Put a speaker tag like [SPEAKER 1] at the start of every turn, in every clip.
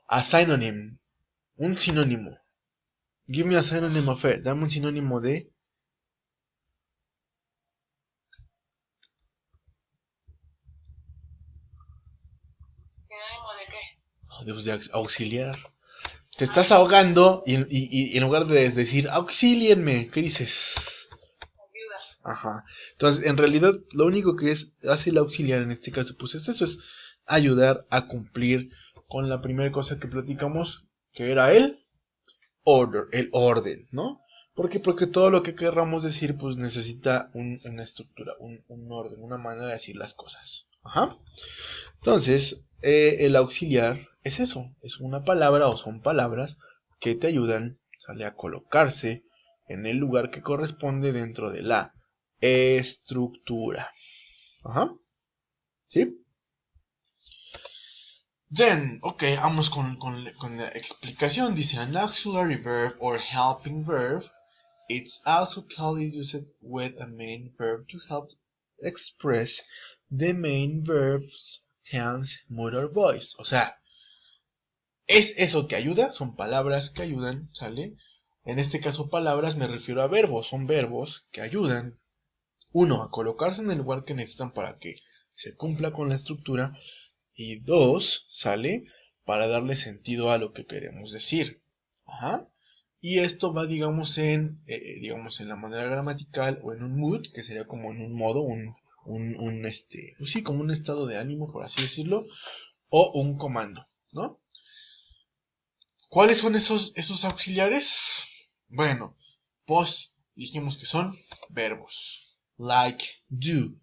[SPEAKER 1] A synonym. Un sinónimo. Give me a synonym of it. Dame un sinónimo de...
[SPEAKER 2] ¿Sinónimo de qué?
[SPEAKER 1] De auxiliar. Te estás ahogando y en lugar de decir auxílienme, ¿qué dices?
[SPEAKER 2] Ayuda.
[SPEAKER 1] Ajá. Entonces, en realidad, lo único que hace el auxiliar en este caso, pues es eso, es ayudar a cumplir con la primera cosa que platicamos, que era el orden, ¿no? ¿Por qué? Porque todo lo que querramos decir, pues necesita una estructura, un orden, una manera de decir las cosas. Ajá. Entonces, el auxiliar es eso, es una palabra o son palabras que te ayudan, ¿sale? A colocarse en el lugar que corresponde dentro de la estructura. Ajá. ¿Sí? Then, ok, vamos con la explicación. Dice, an auxiliary verb or helping verb, it's also commonly used with a main verb to help express the main verb's tense, mood or voice. O sea, es eso que ayuda, son palabras que ayudan, ¿sale? En este caso palabras me refiero a verbos, son verbos que ayudan, uno, a colocarse en el lugar que necesitan para que se cumpla con la estructura, y dos, ¿sale? Para darle sentido a lo que queremos decir. Ajá. Y esto va, digamos, en la manera gramatical o en un mood, que sería como en un modo, pues sí, como un estado de ánimo, por así decirlo, o un comando, ¿no? ¿Cuáles son esos auxiliares? Bueno, pues dijimos que son verbos. Like do.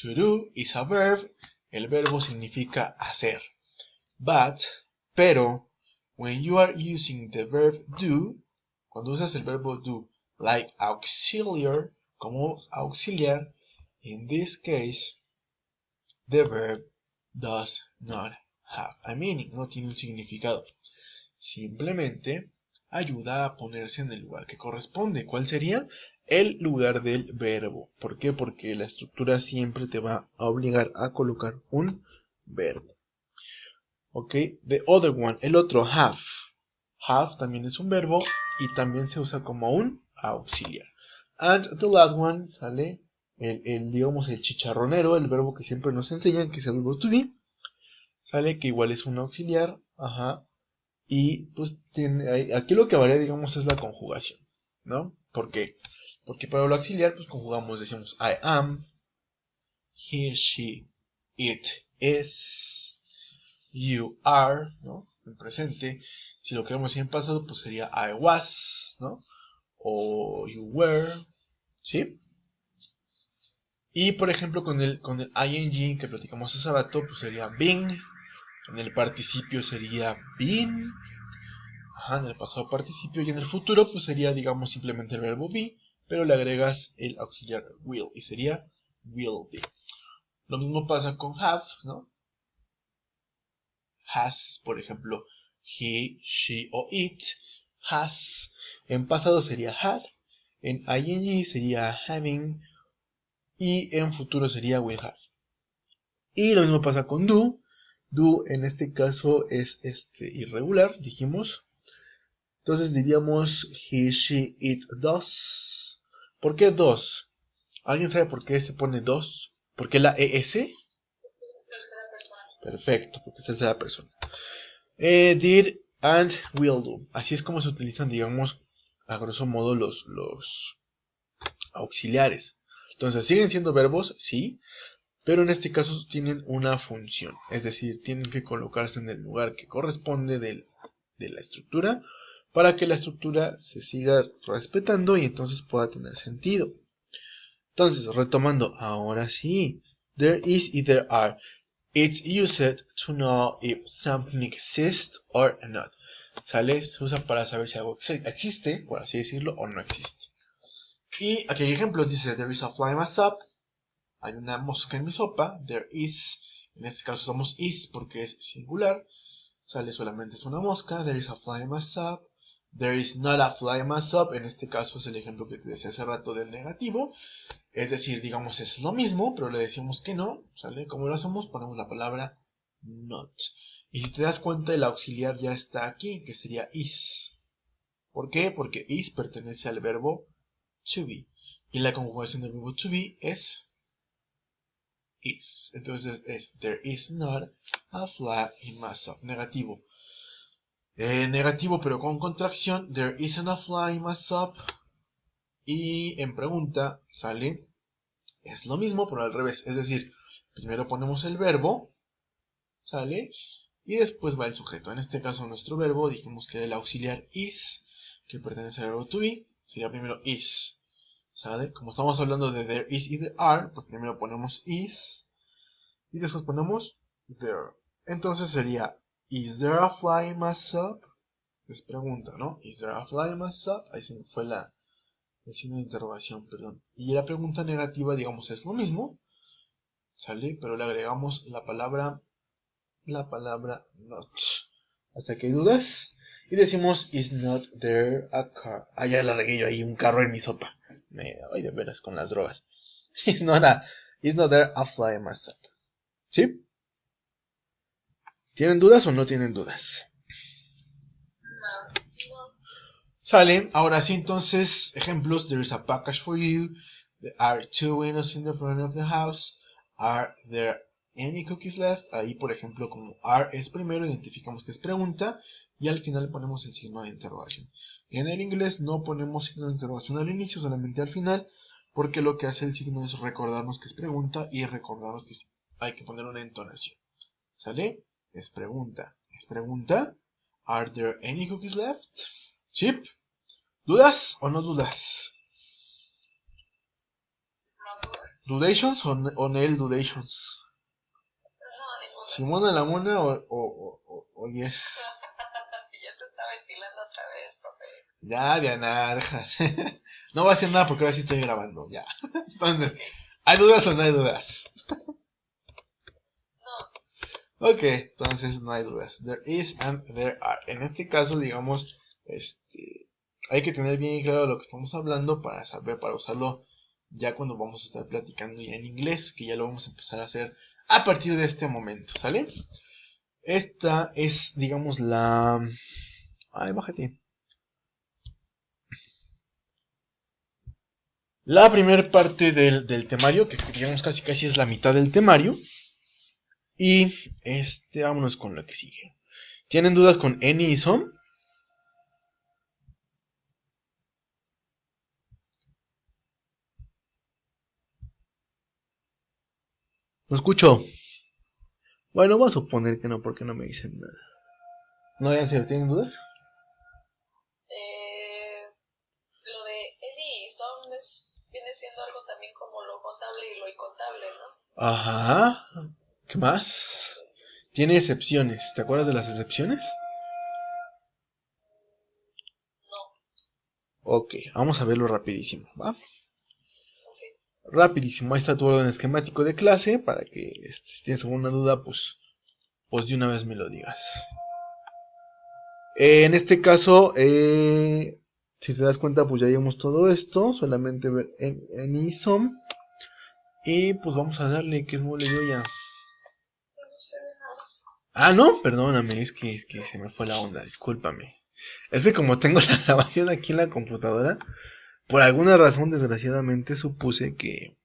[SPEAKER 1] To do is a verb. El verbo significa hacer. Pero, when you are using the verb do, cuando usas el verbo do, like auxiliar, como auxiliar, in this case, the verb does not have a meaning, no tiene un significado. Simplemente ayuda a ponerse en el lugar que corresponde. ¿Cuál sería? El lugar del verbo. ¿Por qué? Porque la estructura siempre te va a obligar a colocar un verbo. Ok, the other one, el otro, have. Have también es un verbo y también se usa como un auxiliar. And the last one, ¿sale? Digamos, el chicharronero, el verbo que siempre nos enseñan, que es el verbo to be, ¿sale? Que igual es un auxiliar, ajá. Y pues aquí lo que varía, digamos, es la conjugación, ¿no? ¿Por qué? Porque para lo auxiliar, pues conjugamos, decimos I am, he, she, it is, you are, ¿no? En presente. Si lo queremos decir en pasado, pues sería I was, ¿no? O you were, ¿sí? Y por ejemplo, con el ing que platicamos hace rato, pues sería been. En el participio sería been. Ajá, en el pasado participio, y en el futuro pues sería, digamos, simplemente el verbo be, pero le agregas el auxiliar will y sería will be. Lo mismo pasa con have, ¿no? Has, por ejemplo, he, she o it. Has. En pasado sería had. En ing sería having. Y en futuro sería will have. Y lo mismo pasa con do. Do en este caso es irregular, dijimos. Entonces diríamos he, she, it, does. ¿Por qué dos? ¿Alguien sabe por qué se pone dos? ¿Por qué la ES?
[SPEAKER 2] Tercera persona.
[SPEAKER 1] Perfecto, porque es tercera persona. Did and will do. Así es como se utilizan, digamos, a grosso modo los auxiliares. Entonces, ¿siguen siendo verbos? Sí, pero en este caso tienen una función. Es decir, tienen que colocarse en el lugar que corresponde de la estructura para que la estructura se siga respetando y entonces pueda tener sentido. Entonces, retomando, ahora sí, there is y there are. It's used to know if something exists or not. ¿Sale? Se usa para saber si algo existe, por así decirlo, o no existe. Y aquí hay ejemplos, dice, there is a fly in my soup. Hay una mosca en mi sopa. There is, en este caso usamos is porque es singular. Sale solamente es una mosca. There is a fly in my soup. There is not a fly in my soup. En este caso es el ejemplo que te decía hace rato del negativo. Es decir, digamos es lo mismo, pero le decimos que no. ¿Sale? ¿Cómo lo hacemos? Ponemos la palabra not. Y si te das cuenta, el auxiliar ya está aquí, que sería is. ¿Por qué? Porque is pertenece al verbo to be. Y la conjugación del verbo to be es is. Entonces es there is not a fly in my shop. Negativo. Negativo pero con contracción. There isn't a fly in my shop. Y en pregunta sale, es lo mismo pero al revés. Es decir, primero ponemos el verbo, sale, y después va el sujeto. En este caso nuestro verbo, dijimos que era el auxiliar is, que pertenece al verbo to be, sería primero is. ¿Sale? Como estamos hablando de there is y de are, pues primero ponemos is y después ponemos there. Entonces sería, is there a fly in my shop? Es pregunta, ¿no? Is there a fly in my shop? Ahí se me fue el signo de interrogación, perdón. Y la pregunta negativa, digamos, es lo mismo, ¿sale? Pero le agregamos la palabra not. ¿Hasta que hay dudas? Y decimos, is not there a car? Ah, ya la regué yo ahí, un carro en mi sopa. Ay, de veras, con las drogas. Is not there a fly in my shop? ¿Sí? ¿Tienen dudas o no tienen dudas?
[SPEAKER 2] No.
[SPEAKER 1] Salen, ahora sí, entonces, ejemplos. There is a package for you. There are 2 windows in the front of the house. Are there any cookies left? Ahí, por ejemplo, como are es primero, identificamos que es pregunta. Y al final ponemos el signo de interrogación. En el inglés no ponemos signo de interrogación al inicio, solamente al final. Porque lo que hace el signo es recordarnos que es pregunta y recordarnos que hay que poner una entonación. ¿Sale? Es pregunta. ¿Es pregunta? Are there any cookies left? ¿Sí? ¿Dudas o no dudas?
[SPEAKER 2] No dudas.
[SPEAKER 1] ¿Dudations o nail dudations?
[SPEAKER 2] No, ninguna.
[SPEAKER 1] ¿Simona la mona o yes?
[SPEAKER 2] Ya te está ventilando otra vez, profe.
[SPEAKER 1] Ya, Diana, dejas. No voy a hacer nada porque ahora sí estoy grabando, ya. Entonces, ¿hay dudas o no hay dudas?
[SPEAKER 2] No.
[SPEAKER 1] Ok, entonces no hay dudas. There is and there are. En este caso, digamos, hay que tener bien claro lo que estamos hablando para saber, para usarlo ya cuando vamos a estar platicando ya en inglés, que ya lo vamos a empezar a hacer a partir de este momento, ¿sale? Esta es, digamos, la... Ay, bájate. La primera parte del temario, que digamos casi es la mitad del temario. Y vámonos con lo que sigue. ¿Tienen dudas con any y some? No escucho. Bueno, voy a suponer que no, porque no me dicen nada. No, ya sé, ¿tienen dudas?
[SPEAKER 2] Lo de any y some viene siendo algo también como lo contable y lo incontable, ¿no?
[SPEAKER 1] Ajá. ¿Qué más? Tiene excepciones. ¿Te acuerdas de las excepciones?
[SPEAKER 2] No.
[SPEAKER 1] Ok, vamos a verlo rapidísimo, ¿va?
[SPEAKER 2] Okay.
[SPEAKER 1] Rapidísimo, ahí está tu orden esquemático de clase, para que si tienes alguna duda, pues de una vez me lo digas. En este caso, si te das cuenta, pues ya vimos todo esto, solamente ver en ISOM. Y pues vamos a darle, que es mole yo ya.
[SPEAKER 2] No se ve nada.
[SPEAKER 1] Ah, no, perdóname, es que se me fue la onda, discúlpame. Es que como tengo la grabación aquí en la computadora, por alguna razón desgraciadamente supuse que